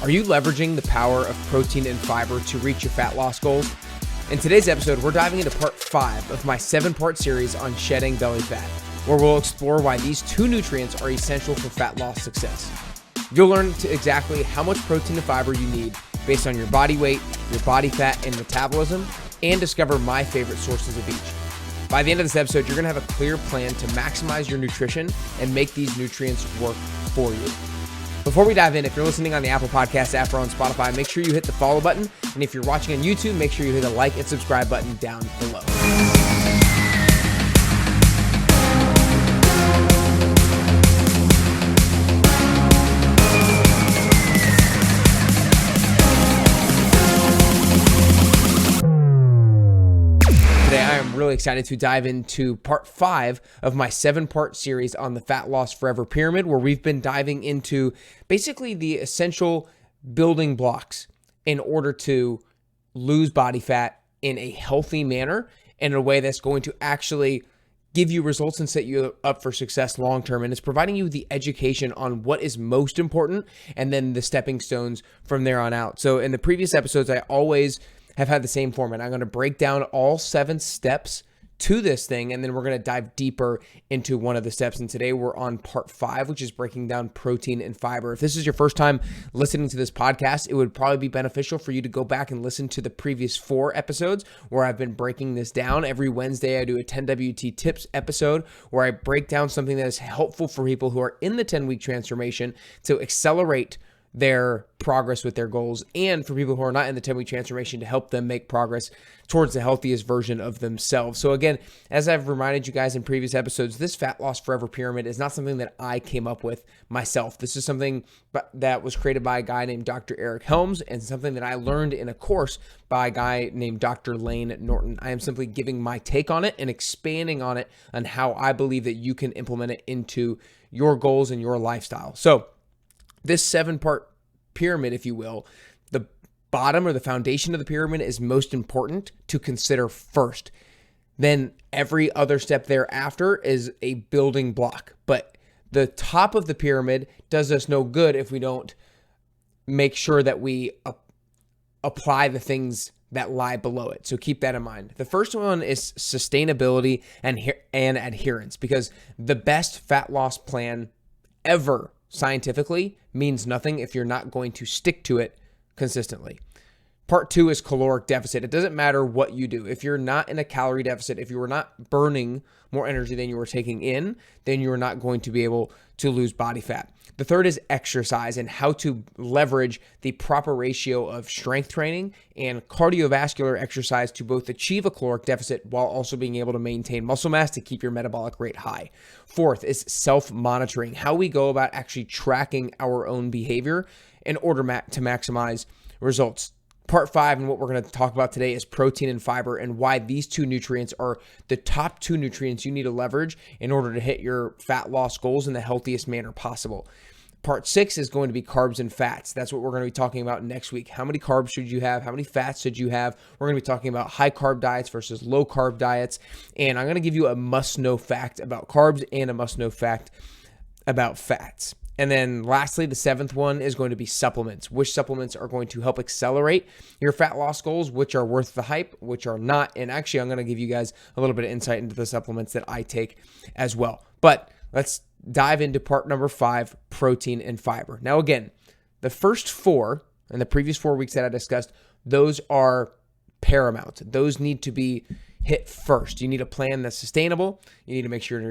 Are you leveraging the power of protein and fiber to reach your fat loss goals? In today's episode, we're diving into part 5 of my 7-part series on shedding belly fat, where we'll explore why these two nutrients are essential for fat loss success. You'll learn exactly how much protein and fiber you need based on your body weight, your body fat, and metabolism, and discover my favorite sources of each. By the end of this episode, you're going to have a clear plan to maximize your nutrition and make these nutrients work for you. Before we dive in, if you're listening on the Apple Podcast app or on Spotify, make sure you hit the follow button. And if you're watching on YouTube, make sure you hit the like and subscribe button down below. Today, I am really excited to dive into part 5 of my 7-part series on the Fat Loss Forever Pyramid, where we've been diving into basically the essential building blocks in order to lose body fat in a healthy manner and in a way that's going to actually give you results and set you up for success long term. And it's providing you the education on what is most important and then the stepping stones from there on out. So in the previous episodes, I always have had the same format. I'm going to break down all 7 steps to this thing, and then we're going to dive deeper into one of the steps. And today we're on part 5, which is breaking down protein and fiber. If this is your first time listening to this podcast, it would probably be beneficial for you to go back and listen to the previous 4 episodes where I've been breaking this down. Every Wednesday, I do a 10WT tips episode where I break down something that is helpful for people who are in the 10-week transformation to accelerate their progress with their goals, and for people who are not in the 10-week transformation to help them make progress towards the healthiest version of themselves. So again, as I've reminded you guys in previous episodes, this Fat Loss Forever Pyramid is not something that I came up with myself. This is something that was created by a guy named Dr. Eric Helms and something that I learned in a course by a guy named Dr. Lane Norton. I am simply giving my take on it and expanding on it on how I believe that you can implement it into your goals and your lifestyle. So this 7-part pyramid, if you will, the bottom or the foundation of the pyramid is most important to consider first. Then every other step thereafter is a building block. But the top of the pyramid does us no good if we don't make sure that we apply the things that lie below it. So keep that in mind. The first one is sustainability and adherence, because the best fat loss plan ever scientifically means nothing if you're not going to stick to it consistently. Part 2 is caloric deficit. It doesn't matter what you do. If you're not in a calorie deficit, if you are not burning more energy than you are taking in, then you are not going to be able to lose body fat. The third is exercise and how to leverage the proper ratio of strength training and cardiovascular exercise to both achieve a caloric deficit while also being able to maintain muscle mass to keep your metabolic rate high. Fourth is self-monitoring, how we go about actually tracking our own behavior in order to maximize results. Part 5 and what we're going to talk about today is protein and fiber and why these two nutrients are the top 2 nutrients you need to leverage in order to hit your fat loss goals in the healthiest manner possible. Part 6 is going to be carbs and fats. That's what we're going to be talking about next week. How many carbs should you have? How many fats should you have? We're going to be talking about high carb diets versus low carb diets. And I'm going to give you a must-know fact about carbs and a must-know fact about fats. And then lastly, the 7th one is going to be supplements. Which supplements are going to help accelerate your fat loss goals, which are worth the hype, which are not. And actually, I'm going to give you guys a little bit of insight into the supplements that I take as well. But let's dive into part number 5, protein and fiber. Now, again, the first 4 and the previous 4 weeks that I discussed, those are paramount. Those need to be hit first. You need a plan that's sustainable. You need to make sure you're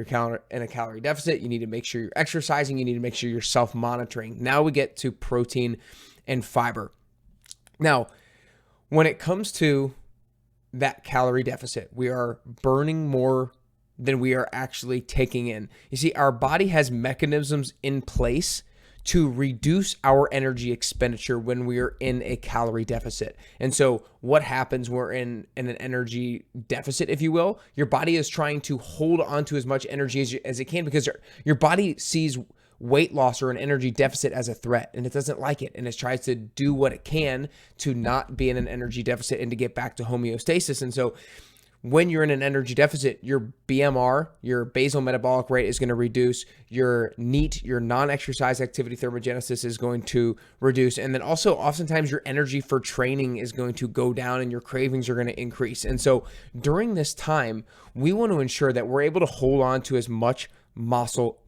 in a calorie deficit. You need to make sure you're exercising. You need to make sure you're self-monitoring. Now we get to protein and fiber. Now, when it comes to that calorie deficit, we are burning more than we are actually taking in. You see, our body has mechanisms in place to reduce our energy expenditure when we are in a calorie deficit. And so what happens when we're in an energy deficit, if you will? Your body is trying to hold on to as much energy as it can, because your body sees weight loss or an energy deficit as a threat, and it doesn't like it, and it tries to do what it can to not be in an energy deficit and to get back to homeostasis. And so when you're in an energy deficit, your BMR, your basal metabolic rate, is going to reduce. Your NEAT, your non-exercise activity thermogenesis, is going to reduce. And then also oftentimes your energy for training is going to go down and your cravings are going to increase. And so during this time, we want to ensure that we're able to hold on to as much muscle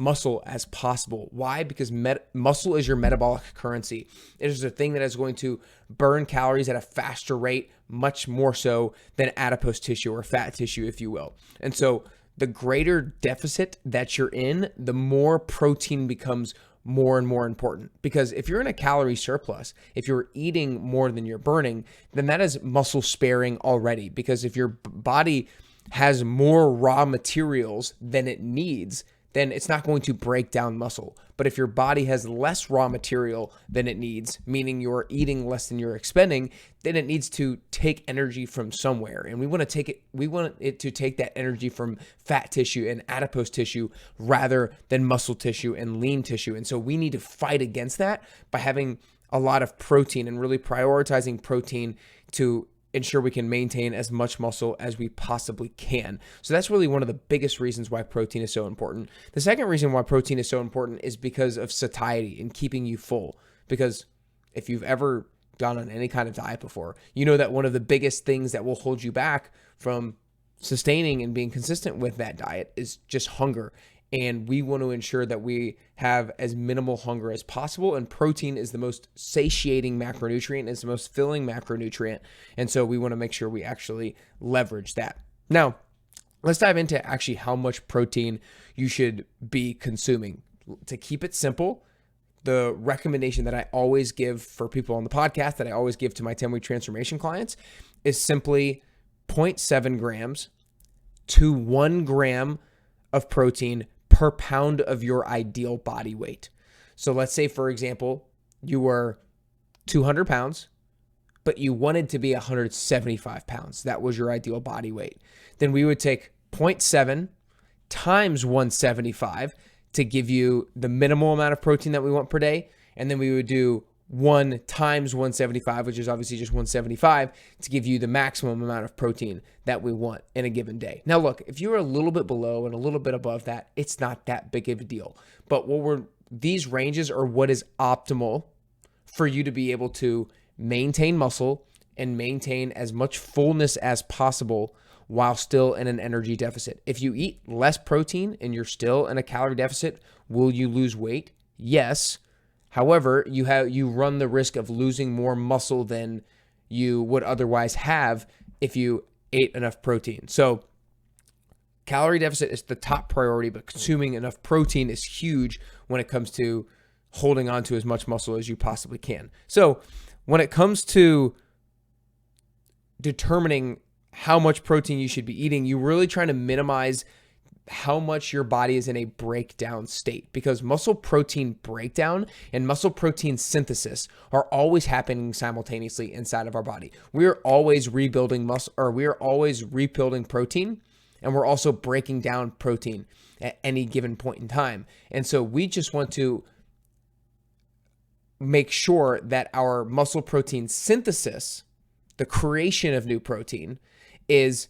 as possible. Why? Because muscle is your metabolic currency. It is a thing that is going to burn calories at a faster rate, much more so than adipose tissue or fat tissue, if you will. And so the greater deficit that you're in, the more protein becomes more and more important. Because if you're in a calorie surplus, if you're eating more than you're burning, then that is muscle sparing already. Because if your body has more raw materials than it needs, then it's not going to break down muscle. But if your body has less raw material than it needs, meaning you're eating less than you're expending, then it needs to take energy from somewhere. And we want it to take that energy from fat tissue and adipose tissue rather than muscle tissue and lean tissue. And so we need to fight against that by having a lot of protein and really prioritizing protein to ensure we can maintain as much muscle as we possibly can. So that's really one of the biggest reasons why protein is so important. The second reason why protein is so important is because of satiety and keeping you full. Because if you've ever gone on any kind of diet before, you know that one of the biggest things that will hold you back from sustaining and being consistent with that diet is just hunger. And we want to ensure that we have as minimal hunger as possible. And protein is the most satiating macronutrient. It's the most filling macronutrient. And so we want to make sure we actually leverage that. Now, let's dive into actually how much protein you should be consuming. To keep it simple, the recommendation that I always give for people on the podcast, that I always give to my 10-week transformation clients, is simply 0.7 grams to 1 gram of protein per pound of your ideal body weight. So let's say, for example, you were 200 pounds, but you wanted to be 175 pounds. That was your ideal body weight. Then we would take 0.7 times 175 to give you the minimal amount of protein that we want per day. And then we would do 1 times 175, which is obviously just 175, to give you the maximum amount of protein that we want in a given day. Now, look, if you're a little bit below and a little bit above that, it's not that big of a deal. But these ranges are what is optimal for you to be able to maintain muscle and maintain as much fullness as possible while still in an energy deficit. If you eat less protein and you're still in a calorie deficit, will you lose weight? Yes. However, you run the risk of losing more muscle than you would otherwise have if you ate enough protein. So calorie deficit is the top priority, but consuming enough protein is huge when it comes to holding on to as much muscle as you possibly can. So when it comes to determining how much protein you should be eating, you're really trying to minimize how much your body is in a breakdown state, because muscle protein breakdown and muscle protein synthesis are always happening simultaneously inside of our body. We are always rebuilding muscle, or we are always rebuilding protein, and we're also breaking down protein at any given point in time. And so we just want to make sure that our muscle protein synthesis, the creation of new protein, is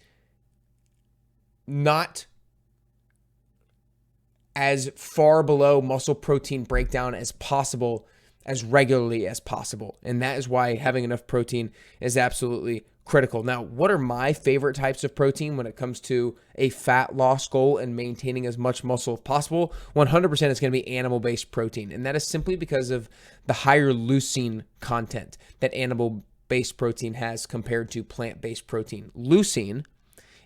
not as far below muscle protein breakdown as possible, as regularly as possible. And that is why having enough protein is absolutely critical. Now, what are my favorite types of protein when it comes to a fat loss goal and maintaining as much muscle as possible? 100% is going to be animal-based protein. And that is simply because of the higher leucine content that animal-based protein has compared to plant-based protein. Leucine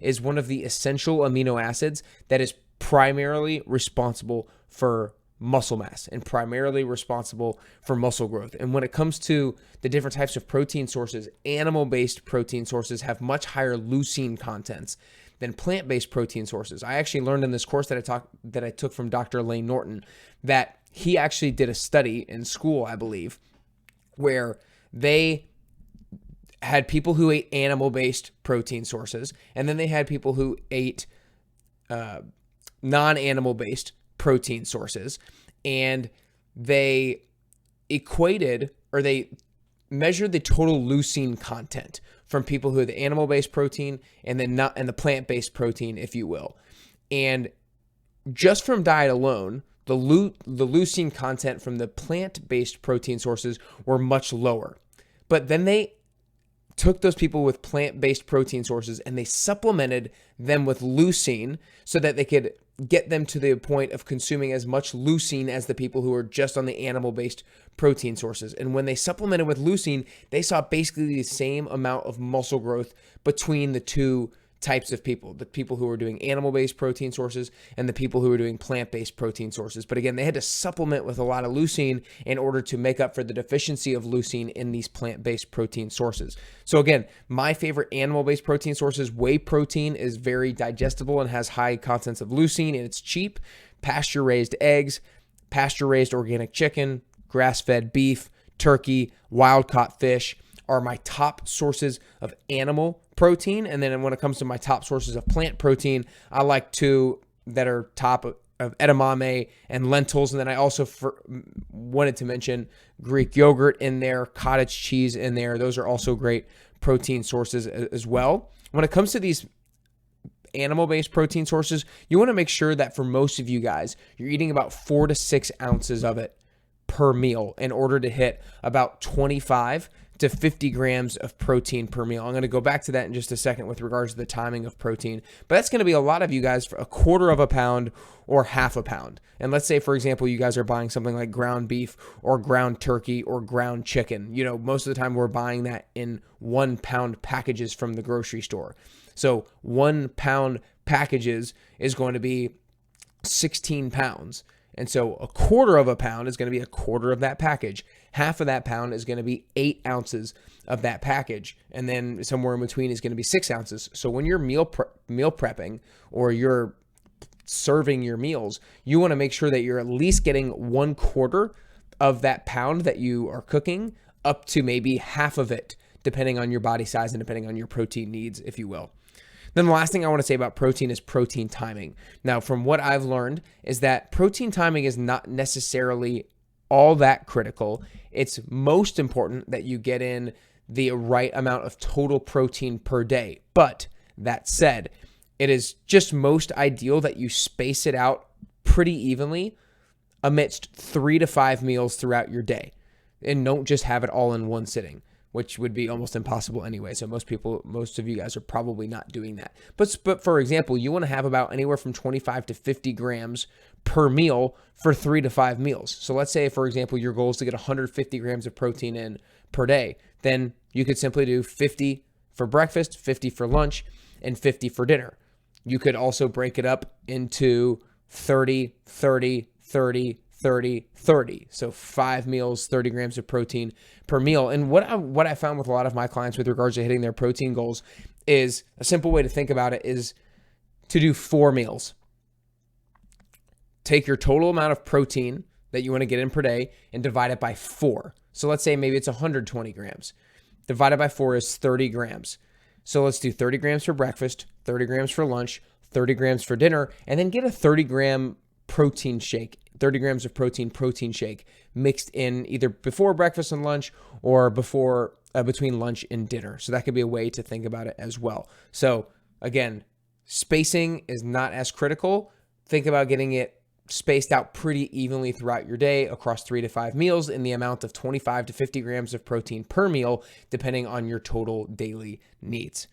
is one of the essential amino acids that is primarily responsible for muscle mass and primarily responsible for muscle growth. And when it comes to the different types of protein sources, animal-based protein sources have much higher leucine contents than plant-based protein sources. I actually learned in this course that I took from Dr. Lane Norton that he actually did a study in school, I believe, where they had people who ate animal-based protein sources, and then they had people who ate non-animal based protein sources, and they equated, or they measured the total leucine content from people who have the animal-based protein and the plant-based protein, if you will. And just from diet alone, the leucine content from the plant-based protein sources were much lower. But then they took those people with plant-based protein sources and they supplemented them with leucine so that they could get them to the point of consuming as much leucine as the people who are just on the animal-based protein sources. And when they supplemented with leucine, they saw basically the same amount of muscle growth between the two types of people, the people who were doing animal-based protein sources and the people who were doing plant-based protein sources. But again, they had to supplement with a lot of leucine in order to make up for the deficiency of leucine in these plant-based protein sources. So again, my favorite animal-based protein sources, whey protein, is very digestible and has high contents of leucine, and it's cheap. Pasture-raised eggs, pasture-raised organic chicken, grass-fed beef, turkey, wild-caught fish are my top sources of animal protein. And then when it comes to my top sources of plant protein, I like two that are top of edamame and lentils. And then I also wanted to mention Greek yogurt in there, cottage cheese in there. Those are also great protein sources as well. When it comes to these animal-based protein sources, you want to make sure that for most of you guys, you're eating about 4 to 6 ounces of it per meal in order to hit about 25 to 50 grams of protein per meal. I'm going to go back to that in just a second with regards to the timing of protein, but that's going to be a lot of you guys for a quarter of a pound or half a pound. And let's say, for example, you guys are buying something like ground beef or ground turkey or ground chicken. You know, most of the time we're buying that in 1 pound packages from the grocery store. So 1 pound packages is going to be 16 pounds. And so a quarter of a pound is going to be a quarter of that package. Half of that pound is going to be 8 ounces of that package. And then somewhere in between is going to be 6 ounces. So when you're meal prepping or you're serving your meals, you want to make sure that you're at least getting 1/4 of that pound that you are cooking up to maybe half of it, depending on your body size and depending on your protein needs, if you will. Then the last thing I want to say about protein is protein timing. Now, from what I've learned is that protein timing is not necessarily all that critical. It's most important that you get in the right amount of total protein per day. But that said, it is just most ideal that you space it out pretty evenly amidst 3 to 5 meals throughout your day. And don't just have it all in one sitting, which would be almost impossible anyway. So most of you guys are probably not doing that. But for example, you want to have about anywhere from 25 to 50 grams per meal for 3 to 5 meals. So let's say, for example, your goal is to get 150 grams of protein in per day. Then you could simply do 50 for breakfast, 50 for lunch, and 50 for dinner. You could also break it up into 30, 30, 30, 30, 30. So 5 meals, 30 grams of protein per meal. And what I found with a lot of my clients with regards to hitting their protein goals is a simple way to think about it is to do 4 meals. Take your total amount of protein that you want to get in per day and divide it by 4. So let's say maybe it's 120 grams. Divided by 4 is 30 grams. So let's do 30 grams for breakfast, 30 grams for lunch, 30 grams for dinner, and then get a 30-gram protein shake, 30 grams of protein shake mixed in either before breakfast and lunch or between lunch and dinner. So that could be a way to think about it as well. So again, spacing is not as critical. Think about getting it spaced out pretty evenly throughout your day across 3 to 5 meals in the amount of 25 to 50 grams of protein per meal, depending on your total daily needs.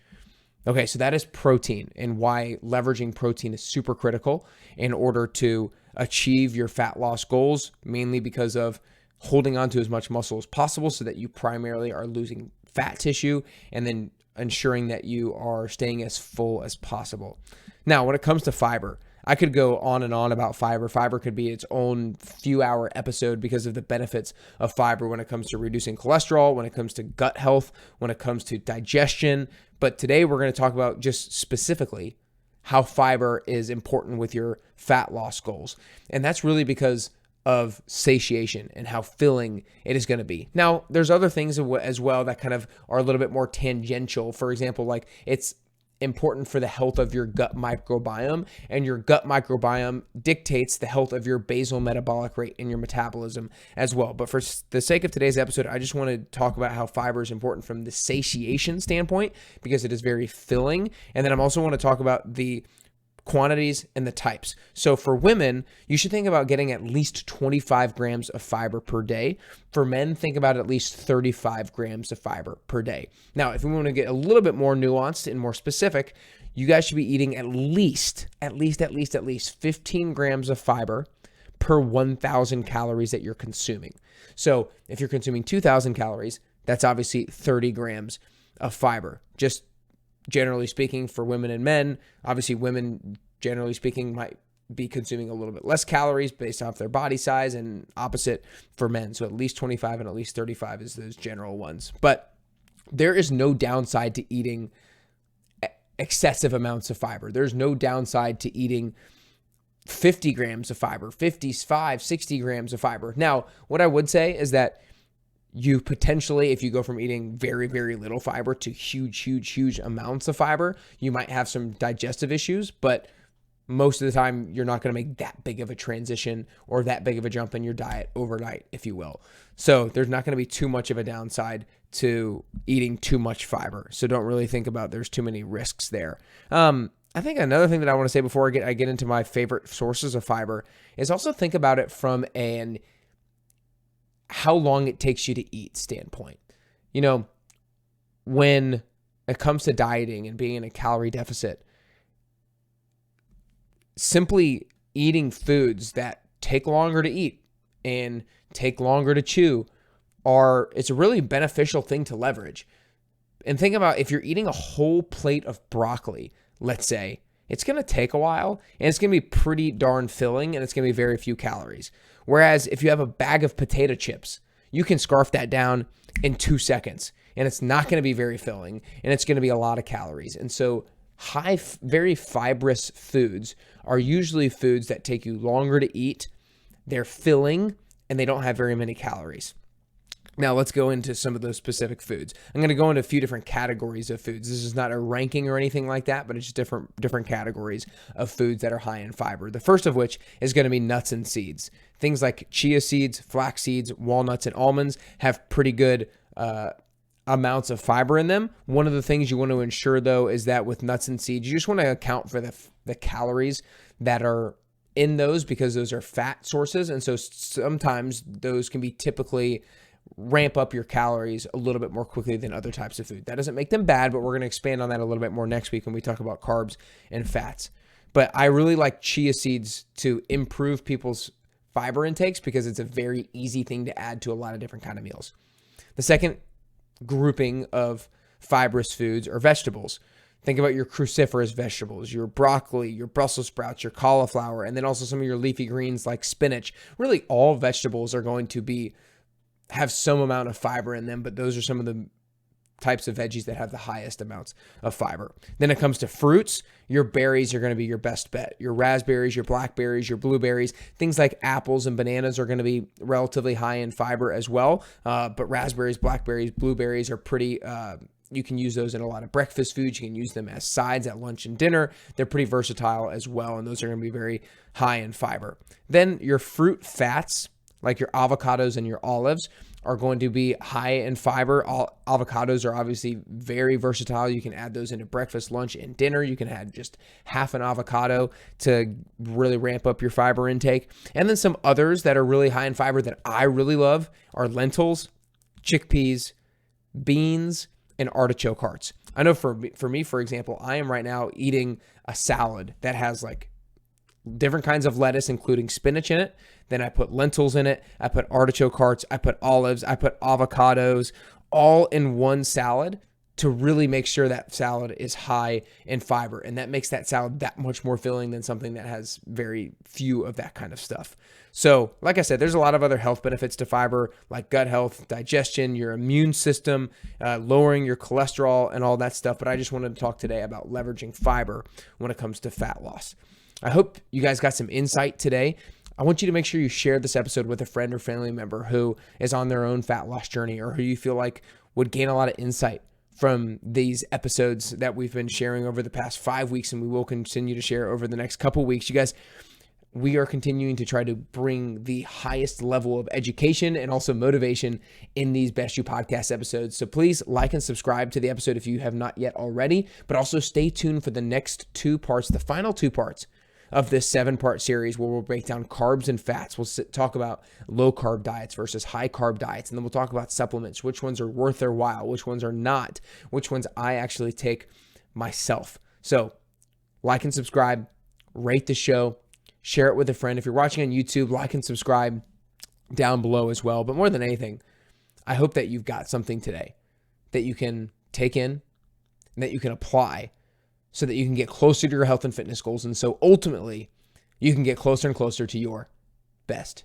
Okay, so that is protein and why leveraging protein is super critical in order to achieve your fat loss goals, mainly because of holding on to as much muscle as possible so that you primarily are losing fat tissue and then ensuring that you are staying as full as possible. Now, when it comes to fiber, I could go on and on about fiber. Fiber could be its own few-hour episode because of the benefits of fiber when it comes to reducing cholesterol, when it comes to gut health, when it comes to digestion. But today we're going to talk about just specifically how fiber is important with your fat loss goals. And that's really because of satiation and how filling it is going to be. Now, there's other things as well that kind of are a little bit more tangential. For example, like it's important for the health of your gut microbiome, and your gut microbiome dictates the health of your basal metabolic rate and your metabolism as well. But for the sake of today's episode, I just want to talk about how fiber is important from the satiation standpoint because it is very filling. And then I also want to talk about the quantities and the types. So for women, you should think about getting at least 25 grams of fiber per day. For men, think about at least 35 grams of fiber per day. Now, if we want to get a little bit more nuanced and more specific, you guys should be eating at least 15 grams of fiber per 1,000 calories that you're consuming. So if you're consuming 2,000 calories, that's obviously 30 grams of fiber. Just generally speaking, for women and men, obviously women, generally speaking, might be consuming a little bit less calories based off their body size, and opposite for men. So at least 25 and at least 35 is those general ones. But there is no downside to eating excessive amounts of fiber. There's no downside to eating 50 grams of fiber, 55, 60 grams of fiber. Now, what I would say is that you potentially, if you go from eating very, very little fiber to huge amounts of fiber, you might have some digestive issues, but most of the time you're not going to make that big of a transition or that big of a jump in your diet overnight, if you will. So there's not going to be too much of a downside to eating too much fiber. So don't really think about there's too many risks there. I think another thing that I want to say before I get into my favorite sources of fiber is also think about it from an how long it takes you to eat standpoint. You know, when it comes to dieting and being in a calorie deficit, simply eating foods that take longer to eat and take longer to chew it's a really beneficial thing to leverage. And think about if you're eating a whole plate of broccoli, let's say, it's going to take a while and it's going to be pretty darn filling and it's going to be very few calories. Whereas if you have a bag of potato chips, you can scarf that down in 2 seconds and it's not going to be very filling and it's going to be a lot of calories. And so very fibrous foods are usually foods that take you longer to eat. They're filling and they don't have very many calories. Now let's go into some of those specific foods. I'm going to go into a few different categories of foods. This is not a ranking or anything like that, but it's just different categories of foods that are high in fiber. The first of which is going to be nuts and seeds. Things like chia seeds, flax seeds, walnuts, and almonds have pretty good amounts of fiber in them. One of the things you want to ensure though is that with nuts and seeds, you just want to account for the calories that are in those because those are fat sources. And so sometimes those can be typically ramp up your calories a little bit more quickly than other types of food. That doesn't make them bad, but we're going to expand on that a little bit more next week when we talk about carbs and fats. But I really like chia seeds to improve people's fiber intakes because it's a very easy thing to add to a lot of different kind of meals. The second grouping of fibrous foods are vegetables. Think about your cruciferous vegetables, your broccoli, your Brussels sprouts, your cauliflower, and then also some of your leafy greens like spinach. Really, all vegetables are going to have some amount of fiber in them, but those are some of the types of veggies that have the highest amounts of fiber. Then it comes to fruits. Your berries are going to be your best bet. Your raspberries, your blackberries, your blueberries, things like apples and bananas are going to be relatively high in fiber as well. But raspberries, blackberries, blueberries are pretty, you can use those in a lot of breakfast foods. You can use them as sides at lunch and dinner. They're pretty versatile as well, and those are going to be very high in fiber. Then your fruit fats, like your avocados and your olives, are going to be high in fiber. Avocados are obviously very versatile. You can add those into breakfast, lunch, and dinner. You can add just half an avocado to really ramp up your fiber intake. And then some others that are really high in fiber that I really love are lentils, chickpeas, beans, and artichoke hearts. I know for me, for example, I am right now eating a salad that has like different kinds of lettuce, including spinach in it. Then I put lentils in it. I put artichoke hearts. I put olives. I put avocados, all in one salad to really make sure that salad is high in fiber. And that makes that salad that much more filling than something that has very few of that kind of stuff. So like I said, there's a lot of other health benefits to fiber, like gut health, digestion, your immune system, lowering your cholesterol and all that stuff. But I just wanted to talk today about leveraging fiber when it comes to fat loss. I hope you guys got some insight today. I want you to make sure you share this episode with a friend or family member who is on their own fat loss journey or who you feel like would gain a lot of insight from these episodes that we've been sharing over the past 5 weeks, and we will continue to share over the next couple weeks. You guys, we are continuing to try to bring the highest level of education and also motivation in these Best You podcast episodes. So please like and subscribe to the episode if you have not yet already, but also stay tuned for the next 2 parts, the final 2 parts of this 7-part series, where we'll break down carbs and fats. We'll talk about low carb diets versus high carb diets. And then we'll talk about supplements, which ones are worth their while, which ones are not, which ones I actually take myself. So like and subscribe, rate the show, share it with a friend. If you're watching on YouTube, like and subscribe down below as well. But more than anything, I hope that you've got something today that you can take in and that you can apply, so that you can get closer to your health and fitness goals. And so ultimately, you can get closer and closer to your best